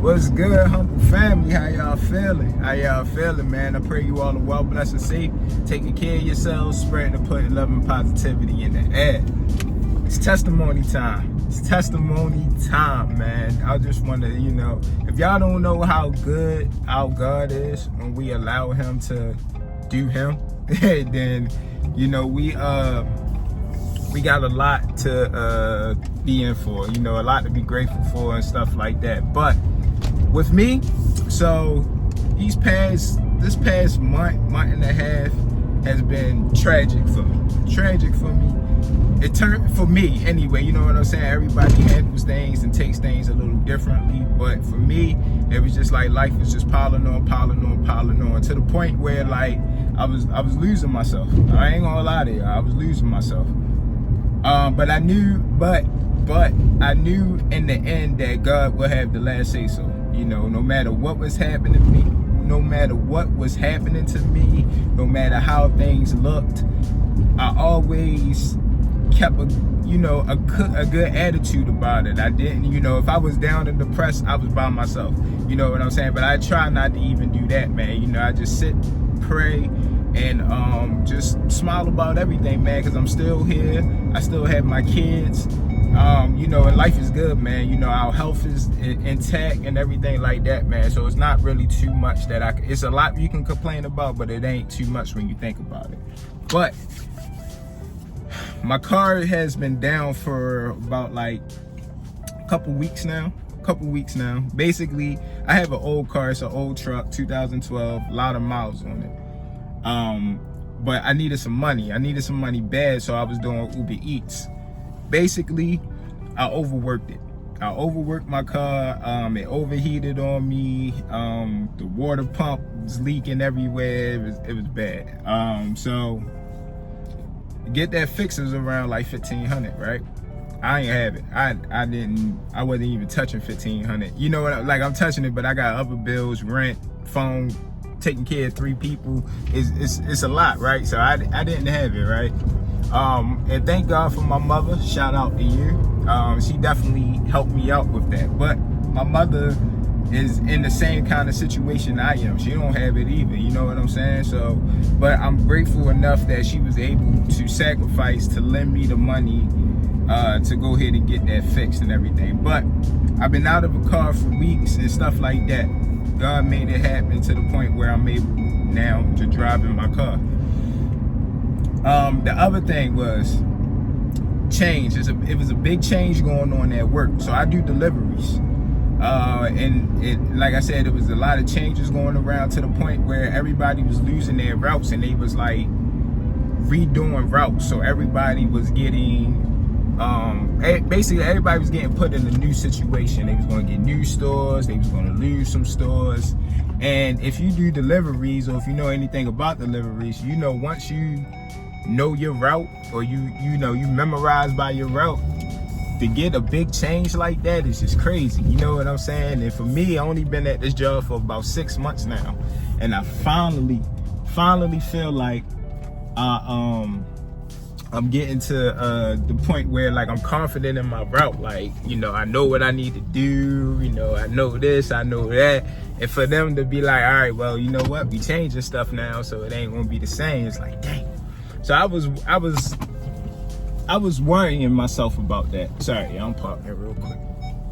What's good, humble family? How y'all feeling? Man? I pray you all are well, blessed, and safe, taking care of yourselves, spreading and putting love and positivity in the air. It's testimony time. Man. I just want to, if y'all don't know how good our God is when we allow him to do him, then, we got a lot to be in for, a lot to be grateful for and stuff like that. But with me, so this past month and a half has been tragic for me. It turned, for me anyway, you know what I'm saying? Everybody handles things and takes things a little differently, but for me, it was just like life was just piling on to the point where like I was losing myself. I ain't gonna lie to you, I was losing myself. But I knew in the end that God would have the last say so. No matter what was happening to me, no matter how things looked, I always kept a good attitude about it. I didn't, if I was down and depressed, I was by myself. You know what I'm saying? But I try not to even do that, man. I just sit, pray, and just smile about everything, man, because I'm still here. I still have my kids. And life is good, man. Our health is intact and everything like that, man. So it's not really too much that it's a lot you can complain about, but it ain't too much when you think about it. But my car has been down for about like a couple weeks now. Basically, I have an old car. It's an old truck, 2012, a lot of miles on it. But I needed some money. Bad, so I was doing Uber Eats. Basically, I overworked it. I overworked my car. It overheated on me. The water pump was leaking everywhere. It was bad. So get that fixed was around like $1,500, right? I ain't have it. I wasn't even touching $1,500. You know what? Like, I'm touching it, but I got other bills, rent, phone, taking care of 3 people. It's a lot, right? So I didn't have it, right? And thank God for my mother. Shout out to you. She definitely helped me out with that. But my mother is in the same kind of situation I am. She don't have it either, you know what I'm saying? So, but I'm grateful enough that she was able to sacrifice to lend me the money to go ahead and get that fixed and everything. But I've been out of a car for weeks and stuff like that. God made it happen to the point where I'm able now to drive in my car. The other thing was change. It was a big change going on at work. So I do deliveries. And like I said, it was a lot of changes going around to the point where everybody was losing their routes and they was like redoing routes. So everybody was getting, basically everybody was getting put in a new situation. They was going to get new stores. They was going to lose some stores. And if you do deliveries, or if you know anything about deliveries, once you know your route, or you memorize by your route, to get a big change like that is just crazy. You know what I'm saying? And for me, I only been at this job for about 6 months now, and I finally feel like I'm getting to the point where like I'm confident in my route. Like, I know what I need to do. I know this, I know that. And for them to be like, all right, well, you know what? We changing stuff now, so it ain't gonna be the same. It's like, dang. So I was worrying myself about that. Sorry, I'm parking real quick.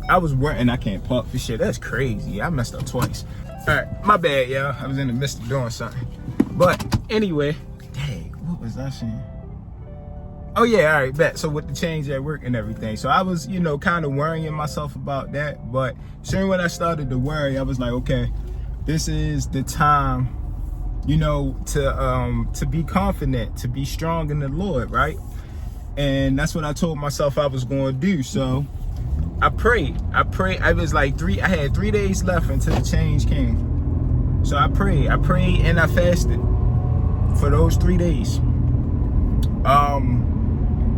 I was worrying. I can't park this shit. That's crazy. I messed up twice. All right, my bad, y'all. I was in the midst of doing something. But anyway, dang, what was I saying? Oh yeah, all right, bet. So with the change at work and everything, so I was, kind of worrying myself about that. But soon when I started to worry, I was like, okay, this is the time, to be confident, to be strong in the Lord, right? And that's what I told myself I was going to do. So I prayed. I was like I had 3 days left until the change came. So I prayed and I fasted for those 3 days.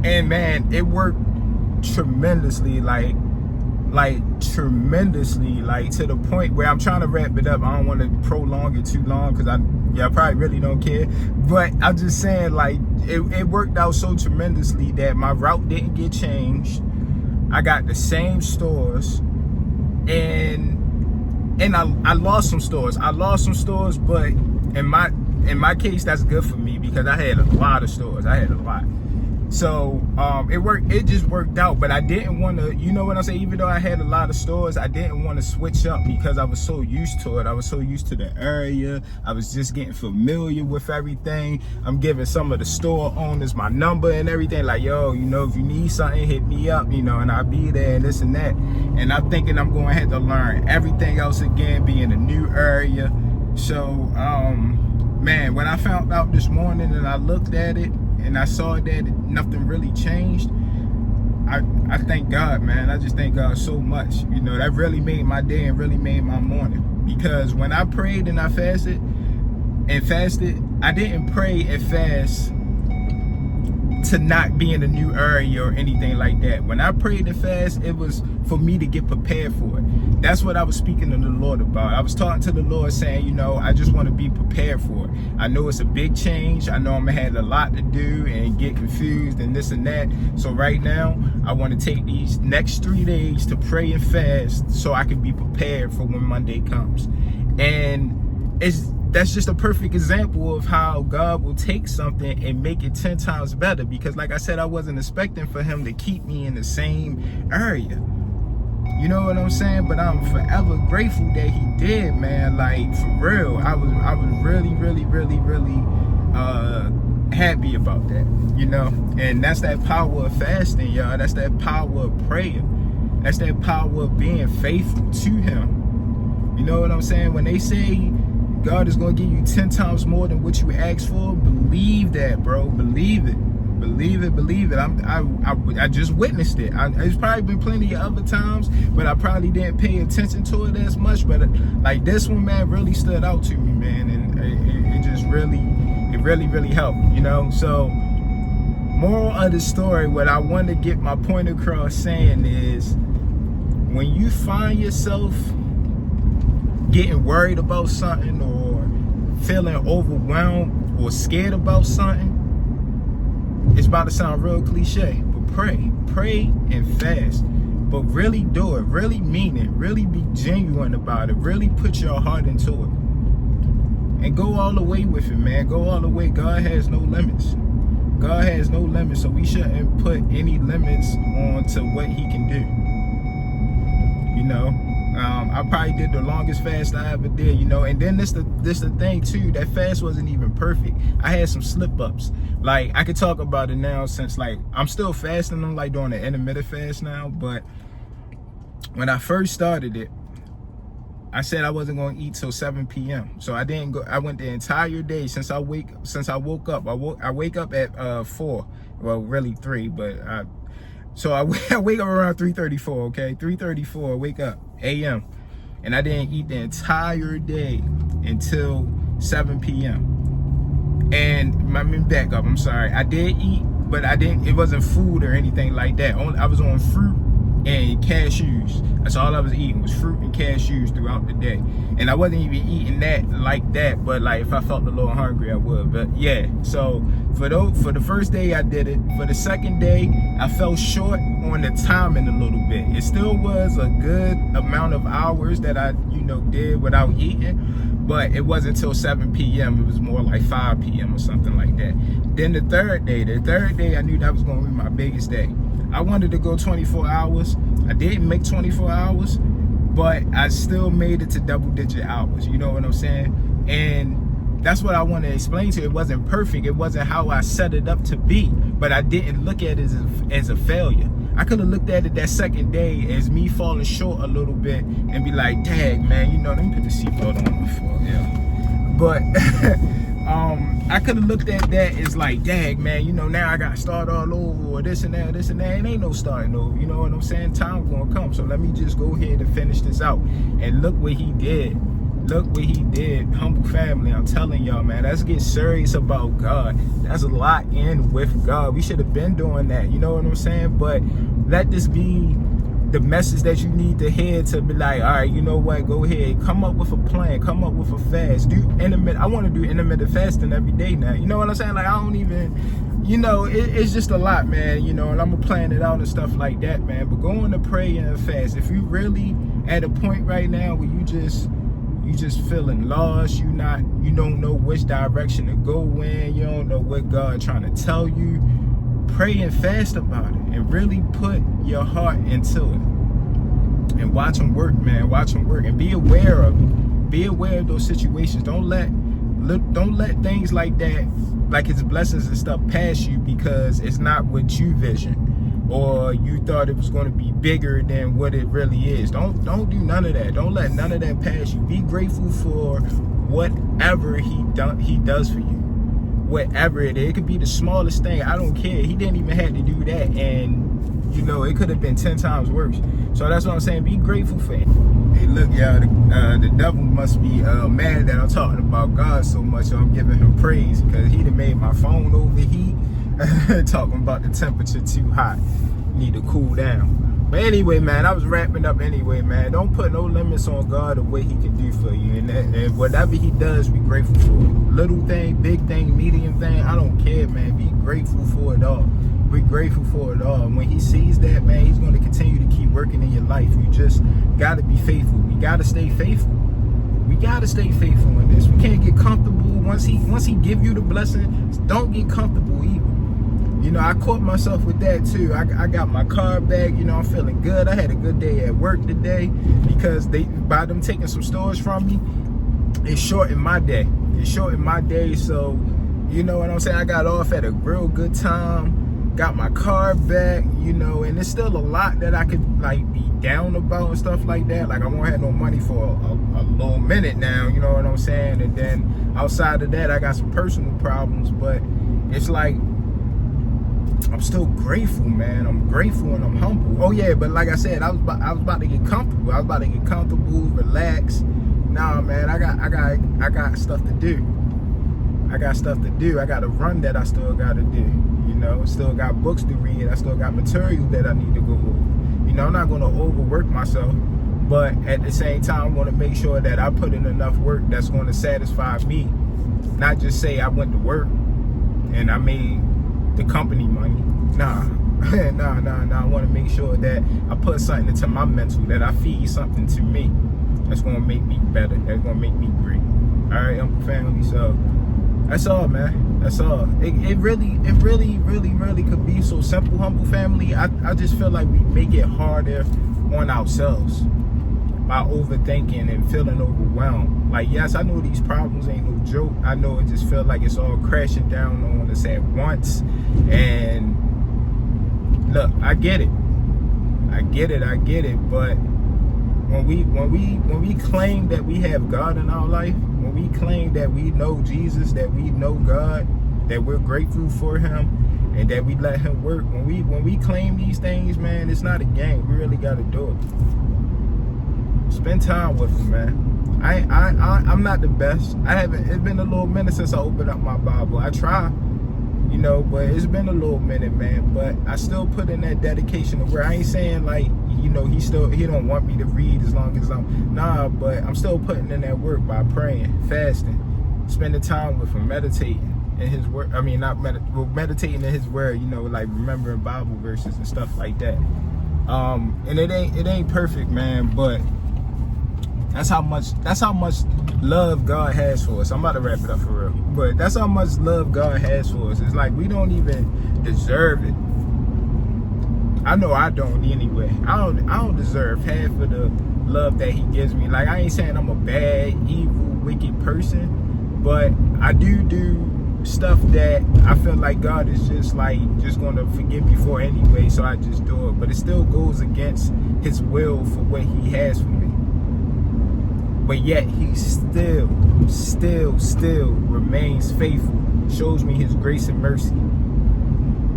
And man, it worked tremendously, like tremendously, like to the point where I'm trying to wrap it up. I don't want to prolong it too long because I probably really don't care. But I'm just saying, like, it worked out so tremendously that my route didn't get changed. I got the same stores, and and I lost some stores. But in my case, that's good for me because I had a lot of stores. I had a lot. So it just worked out. But I didn't want to, you know what I'm saying? Even though I had a lot of stores, I didn't want to switch up because I was so used to it. I was so used to the area. I was just getting familiar with everything. I'm giving some of the store owners my number and everything. Like, yo, you know, if you need something, hit me up, you know, and I'll be there and this and that. And I'm thinking I'm going to have to learn everything else again, be in a new area. So, man, when I found out this morning and I looked at it, and I saw that nothing really changed, I thank God, man. I just thank God so much. You know, that really made my day and really made my morning. Because when I prayed and I fasted, I didn't pray and fast to not be in a new area or anything like that. When I prayed and fast, it was for me to get prepared for it. That's what I was speaking to the Lord about. I was talking to the Lord saying, you know, I just want to be prepared for it. I know it's a big change. I know I'm gonna have a lot to do and get confused and this and that. So right now, I want to take these next 3 days to pray and fast so I can be prepared for when Monday comes. And that's just a perfect example of how God will take something and make it 10 times better. Because like I said, I wasn't expecting for him to keep me in the same area. You know what I'm saying? But I'm forever grateful that he did, man. Like, for real. I was really, really, really, really happy about that, you know? And that's that power of fasting, y'all. That's that power of prayer. That's that power of being faithful to him. You know what I'm saying? When they say God is going to give you 10 times more than what you asked for, believe that, bro. Believe it. Believe it, believe it. I just witnessed it. It's probably been plenty of other times, but I probably didn't pay attention to it as much. But like this one, man, really stood out to me, man. And it just really helped, you know? So moral of the story, what I want to get my point across saying is, when you find yourself getting worried about something or feeling overwhelmed or scared about something, it's about to sound real cliche, but pray and fast, but really do it, really mean it, really be genuine about it, really put your heart into it, and go all the way with it, man. Go all the way. God has no limits. God has no limits, so we shouldn't put any limits on to what he can do, you know? I probably did the longest fast I ever did, you know. And then this the thing too, that fast wasn't even perfect. I had some slip ups. Like, I could talk about it now since, like, I'm still fasting. I'm like doing an intermittent fast now. But when I first started it, I said I wasn't going to eat till 7 p.m. So I didn't go. I went the entire day since I woke up. I wake up at 4. Well, really 3, but so I wake up around 3:34, okay? 3:34, wake up, a.m. And I didn't eat the entire day until 7 p.m. And let me back up, I'm sorry. I did eat, but it wasn't food or anything like that. I was on fruit and cashews. That's all I was eating, was fruit and cashews throughout the day. And I wasn't even eating that like that, but like if I felt a little hungry, I would. But yeah, so for the first day I did it. For the second day, I fell short on the timing a little bit. It still was a good amount of hours that I, you know, did without eating, but it wasn't until 7 p.m. It was more like 5 p.m. or something like that. Then the third day, I knew that was going to be my biggest day. I wanted to go 24 hours. I didn't make 24 hours, but I still made it to double-digit hours. You know what I'm saying? And that's what I want to explain to you. It wasn't perfect. It wasn't how I set it up to be, but I didn't look at it as a failure. I could have looked at it that second day as me falling short a little bit and be like, dang, man, you know, let me put the seatbelt on before, yeah. But I could have looked at that as like, dang, man, you know, now I got to start all over or this and that. It ain't no starting over. You know what I'm saying? Time's going to come. So let me just go ahead and finish this out. And look what he did. Look what he did. Humble family, I'm telling y'all, man, let's get serious about God. That's a lot in with God. We should have been doing that. You know what I'm saying? But let this be the message that you need to hear to be like, all right, you know what, go ahead, come up with a plan, come up with a fast, I want to do intermittent fasting every day now. You know what I'm saying? Like, I don't even, you know, it's just a lot, man, you know, and I'm gonna plan it out and stuff like that, man. But going to pray and fast, if you really at a point right now where you just feeling lost, you don't know which direction to go in, you don't know what God trying to tell you, pray and fast about it and really put your heart into it and watch him work, man. Watch him work and be aware of it. Be aware of those situations. Don't let things like that, like his blessings and stuff, pass you because it's not what you vision or you thought it was going to be bigger than what it really is. Don't do none of that. Don't let none of that pass you. Be grateful for whatever he does for you. Whatever it is. It could be the smallest thing. I don't care. He didn't even have to do that, and it could have been 10 times worse. So that's what I'm saying. Be grateful for it. Hey, look, y'all, the devil must be mad that I'm talking about God so much, so I'm giving him praise because he done made my phone overheat. Talking about the temperature too hot. Need to cool down. But anyway, man, I was wrapping up anyway, man. Don't put no limits on God of what he can do for you. And whatever he does, be grateful for it. Little thing, big thing, medium thing, I don't care, man. Be grateful for it all. Be grateful for it all. And when he sees that, man, he's going to continue to keep working in your life. You just got to be faithful. We got to stay faithful. We got to stay faithful in this. We can't get comfortable. Once he give you the blessing, don't get comfortable either. I caught myself with that too. I got my car back, I'm feeling good. I had a good day at work today because by them taking some stores from me, it shortened my day. So, you know what I'm saying? I got off at a real good time, got my car back, and there's still a lot that I could be down about and stuff like that. Like I won't have no money for a little minute now, you know what I'm saying? And then outside of that, I got some personal problems, but it's like, I'm still grateful, man. I'm grateful and I'm humble. Oh yeah, but like I said, I was about to get comfortable. I was about to get comfortable, relax. Nah, man, I got stuff to do. I got a run that I still got to do. Still got books to read. I still got material that I need to go over. I'm not going to overwork myself, but at the same time, I'm going to make sure that I put in enough work that's going to satisfy me. Not just say I went to work and I made the company money. Nah. I want to make sure that I put something into my mental, that I feed something to me that's going to make me better, that's going to make me great. All right, Uncle Family. So that's all, man. That's all. It really could be so simple, Humble Family. I just feel like we make it harder on ourselves by overthinking and feeling overwhelmed. Like, yes, I know these problems ain't no joke. I know it just feels like it's all crashing down on us at once. And look, I get it. But when we claim that we have God in our life, when we claim that we know Jesus, that we know God, that we're grateful for him, and that we let him work, when we claim these things, man, it's not a game. We really got to do it. Spend time with him, man. I'm not the best. It's been a little minute since I opened up my Bible. I try, but it's been a little minute, man. But I still put in that dedication of where I ain't saying like, he don't want me to read as long as but I'm still putting in that work by praying, fasting, spending time with him, meditating in his word. I mean, meditating in his word, like remembering Bible verses and stuff like that. And it ain't perfect, man, but that's how much love God has for us. I'm about to wrap it up for real. But that's how much love God has for us. It's like we don't even deserve it. I know I don't anyway. I don't deserve half of the love that he gives me. Like, I ain't saying I'm a bad, evil, wicked person, but I do stuff that I feel like God is just gonna forgive me for anyway, so I just do it. But it still goes against his will for what he has for me. But yet he still remains faithful, shows me his grace and mercy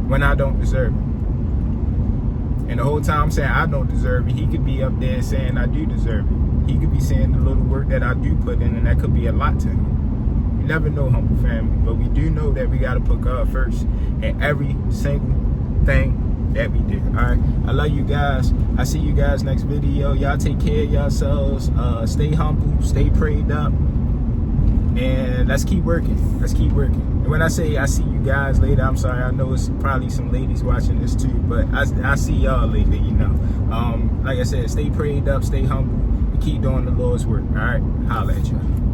when I don't deserve it. And the whole time I'm saying I don't deserve it, he could be up there saying I do deserve it. He could be saying the little work that I do put in, and that could be a lot to him. You never know, Humble Family, but we do know that we got to put God first in every single thing that we do. All right, I love you guys. I see you guys next video. Y'all take care of yourselves. Stay humble, stay prayed up. And let's keep working. Let's keep working. And when I say I see you guys later, I'm sorry. I know it's probably some ladies watching this too, but I see y'all later, you know. Like I said, stay prayed up, stay humble, and keep doing the Lord's work. All right, holla at y'all.